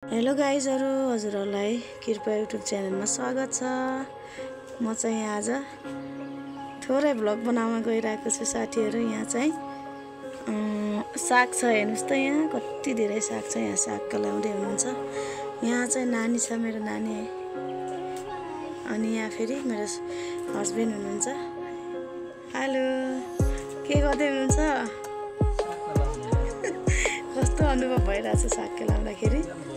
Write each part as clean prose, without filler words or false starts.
Hello गाइजहरु, हजुरहरूलाई कृपया YouTube च्यानलमा स्वागत छ। म चाहिँ यहाँ आज थोरै भ्लग बनाउन गइरहेको छु साथीहरु। यहाँ चाहिँ साग छ, हेर्नुस् त यहाँ कति धेरै साग छ। यहाँ साग कलाउँदै हुनुहुन्छ। यहाँ चाहिँ नानी छ, मेरो नानी है। अनि यहाँ फेरि मेरो हस्बेन्ड हुनुहुन्छ। हेलो, के गर्दै हुनुहुन्छ? कस्तो अनुभव भइरहेछ साग केलाउँदाखेरि?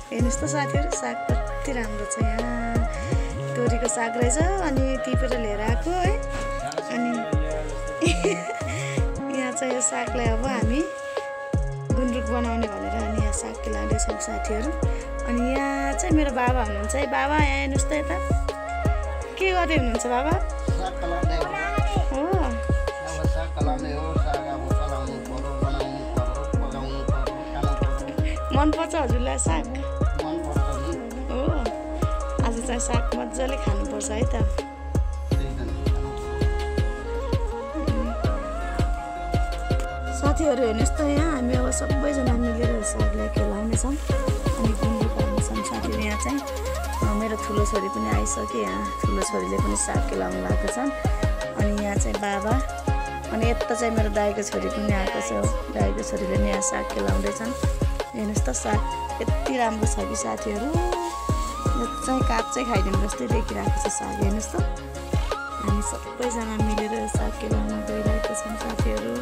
हेर्नुस् त साथीहरु, साग कति राम्रो छ। यहाँ तोरीको साग रहेछ, अनि टिपेर लिएर आएको है। अनि यहाँ चाहिँ यो सागलाई अब हामी गुन्द्रुक बनाउने भनेर अनि यहाँ साग केलाउँदैछौँ साथीहरु। अनि यहाँ चाहिँ मेरो बाबा हुनुहुन्छ है। बाबा यहाँ हेर्नुस् त, यता के गर्दै हुनुहुन्छ बाबा? मन पर्छ हजुरलाई साग? हो, आज चाहिँ साग मजाले खानुपर्छ है त। साथीहरु हेर्नुस् त, यहाँ हामी अब सबैजना मिलेर सागलाई केलाउनेछौँ अनि गुन्द्रुक बनाउनेछौँ साथीहरु। यहाँ चाहिँ मेरो ठुलो छोरी पनि आइसक्यो। यहाँ ठुलो छोरीले पनि साग केलाउनु लागेको छ। अनि यहाँ चाहिँ बाबा, अनि यता चाहिँ मेरो दाइको छोरी पनि आएको छ। दाइको छोरीले नि यहाँ साग केलाउँदैछन्। हेर्नुस् त, साग यति राम्रो छ कि साथीहरु, यो चाहिँ काँचै खाइदिनु जस्तै देखिरहेको छ साग। हेर्नुस् त, हामी सबैजना मिलेर साग केलाउन गइरहेको छौँ साथीहरु।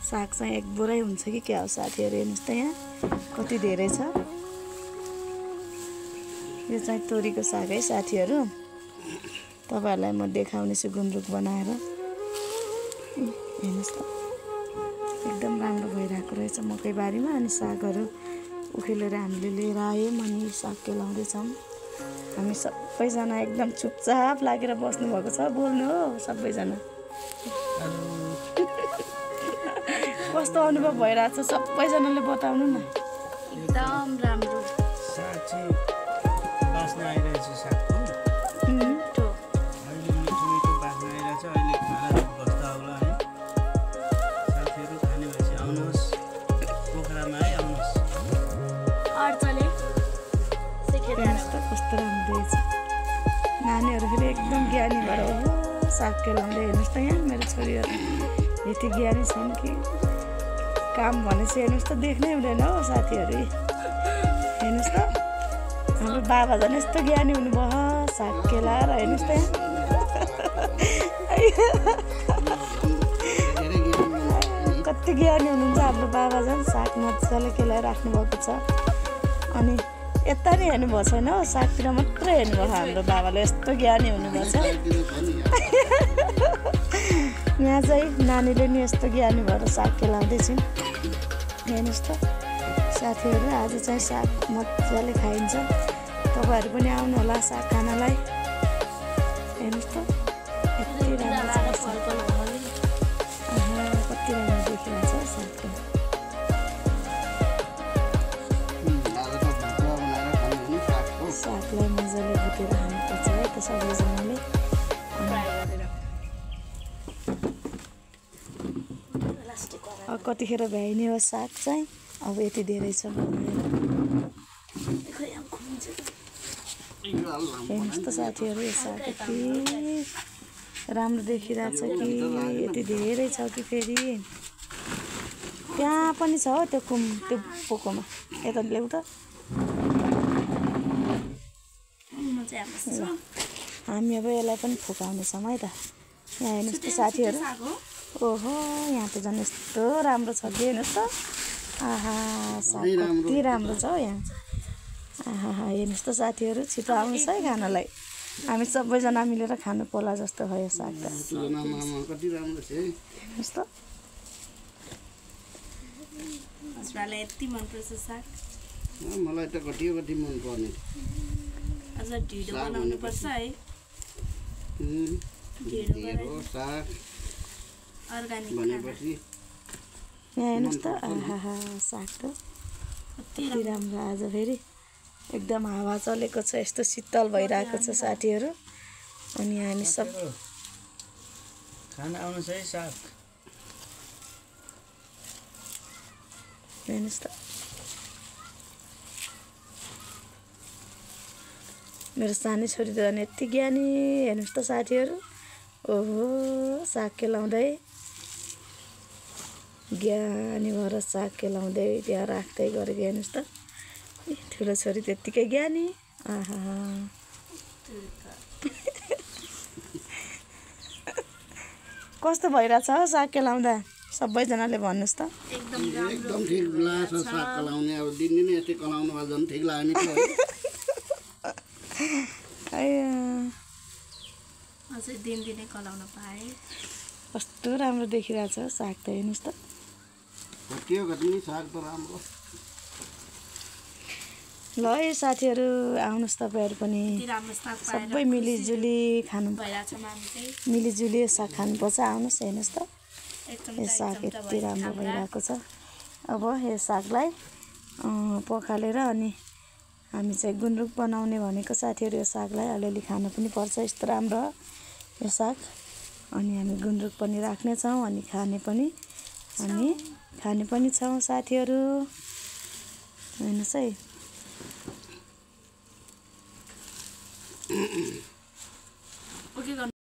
साग चाहिँ एक बोरै हुन्छ कि क्या हो साथीहरु? हेर्नुस् त, यहाँ कति धेरै छ। यो चाहिँ तोरीको साग है साथीहरु। तपाईहरुलाई म देखाउने छु गुन्द्रुक बनाएर। हेर्नुस् त, एकदम राम्रो भइरहेको रहेछ मकैबारीमा। अनि सागहरू उखेलेर हामीले लिएर आयौँ अनि साग केलाउँदैछौँ। हामी सबैजना एकदम चुपचाप लागेर बस्नुभएको छ। बोल्नु हो सबैजना। कस्तो अनुभव भइरहेछ सबैजनाले बताउनु न। एकदम राम्रो साग चाहिँ बास्ना आइरहेछ सागको। अहिले मिठो मिठो बास्ना आइरहेछ। अहिले खाना बस्दा होला है साथीहरू। खाने भएपछि आउनुहोस् पोखरामा है, आउनुहोस्। कस्तो राम्रो रहेछ। नानीहरू फेरि एकदम ज्ञानी भएर हो साग केलाउँदै। हेर्नुहोस् त, यहाँ मेरो छोरीहरू यति ज्ञानी छन् कि काम भनेपछि हेर्नुहोस् त देख्नै हुँदैन हो साथीहरू। हेर्नुहोस् त, हाम्रो बाबा झन् यस्तो ज्ञानी हुनुभयो साग केलाएर। हेर्नुहोस् त, कति ज्ञानी हुनुहुन्छ हाम्रो बाबा झन्। साग मजाले केलाएर राख्नुभएको छ। अनि यता नि हेर्नुभएको छैन हो, सागतिर मात्रै हेर्नुभयो हाम्रो बाबाले, यस्तो ज्ञानी हुनुभएको छ। यहाँ चाहिँ नानीले नि यस्तो ज्ञानी भएर साग केलाउँदैछन्। हेर्नुहोस् त साथीहरू, आज चाहिँ साग मजाले खाइन्छ। तपाईँहरू पनि आउनु होला साग खानलाई। हेर्नुहोस् त, यति राम्रो छ। कति राम्रो देखिरहेको छ सागको। सागलाई मजाले भुटेर खानुपर्छ है त सबैजनाले। अब कतिखेर भ्याइने हो साग चाहिँ, अब यति धेरै छ भनेर। हेर्नुहोस् त साथीहरू, यो साग यति राम्रो देखिरहेछ कि यति धेरै छ कि फेरि त्यहाँ पनि छ हो त्यो त्यो पोकोमा। यता ल्याउ त। हामी अब यसलाई पनि फुकाउनेछौँ है त। यहाँ हेर्नुहोस् त साथीहरू, ओहो यहाँ त झन् यस्तो राम्रो छ कि। हेर्नुहोस् त, आहा साग कति राम्रो छ हौ यहाँ। आहा हेर्नुहोस् त साथीहरू, छिटो आउनुहोस् है खानलाई। हामी सबैजना मिलेर खानु पर्ला जस्तो भयो साग त। हेर्नुहोस् त, हजुरलाई यति मनपर्छ साग? मलाई त कति मन पर्ने। अझ ढिँडो बनाउनुपर्छ है। ढिँडो साग अर्गानिक भनेपछि यहाँ हेर्नुहोस् त, आहा साग त कति राम्रो। आज फेरि एकदम हावा चलेको छ, यस्तो शीतल भइरहेको छ साथीहरू। अनि हामी सब खाना आउनुहोस् है साग हेर्नुहोस् त मेरो सानै छोरी त झन् यति ज्ञानी हेर्नुहोस् त साथीहरू ओहो साग केलाउँदै ज्ञानी भएर साग केलाउँदै त्यहाँ राख्दै गरेको हेर्नुहोस् त ठुलो छोरी त्यत्तिकै ज्ञानी आहा कस्तो भइरहेछ साग केलाउँदा सबैजनाले भन्नुहोस् त एकदम ठिक लाग्छ साग कलाउने अब दिनदिनै यति कलाउनु भए झन् ठिक लाग्यो नि अझै दिनदिनै कलाउन पाएँ कस्तो राम्रो देखिरहेछ साग त हेर्नुहोस् त के हो नि साग त राम्रो ल है साथीहरू आउनुहोस् तपाईँहरू पनि यति राम्रो साग पाएर सबै मिलिजुली खानु भइरहेछ हामी चाहिँ मिलिजुली साग खानुपर्छ आउनुहोस् हेर्नुहोस् त एकदम यो साग यति राम्रो भइरहेको छ अब यो सागलाई पखालेर अनि हामी चाहिँ गुन्द्रुक बनाउने भनेको साथीहरू यो सागलाई अलिअलि खानु पनि पर्छ यस्तो राम्रो यो साग अनि हामी गुन्द्रुक पनि राख्नेछौँ अनि खाने पनि छौँ साथीहरू हेर्नुहोस् है